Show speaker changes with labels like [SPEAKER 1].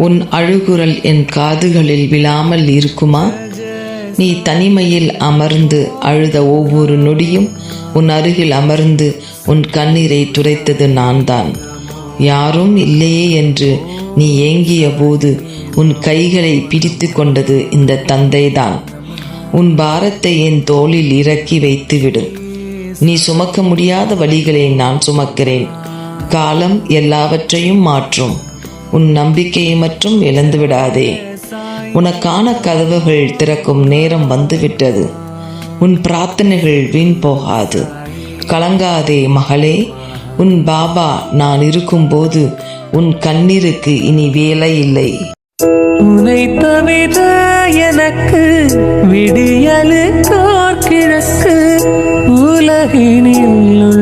[SPEAKER 1] உன் அழுகுரல் என் காதுகளில் விழாமல் இருக்குமா? நீ தனிமையில் அமர்ந்து அழுத ஒவ்வொரு நொடியும் உன் அருகில் அமர்ந்து உன் கண்ணீரை துடைத்தது நான்தான். யாரும் இல்லையே என்று நீ ஏங்கிய போது உன் கைகளை பிடித்து கொண்டது இந்த தந்தைதான். உன் பாரத்தை என் தோளில் இறக்கி வைத்துவிடு. நீ சுமக்க முடியாத வழிகளை நான் சுமக்கிறேன். காலம் எல்லாவற்றையும் மாற்றும். உன் நம்பிக்கையை மட்டும் இழந்து விடாதே. உனக்கான கதவுகள் திறக்கும் நேரம் வந்துவிட்டது. உன் பிரார்த்தனைகள் வீண் போகாது. கலங்காதே மகளே. உன் பாபா நான் இருக்கும்போது உன் கண்ணீருக்கு இனி வேலை இல்லை.
[SPEAKER 2] உன்னை தவிர எனக்கு விடியலுக்கோர் கிழக்கு உலகினில்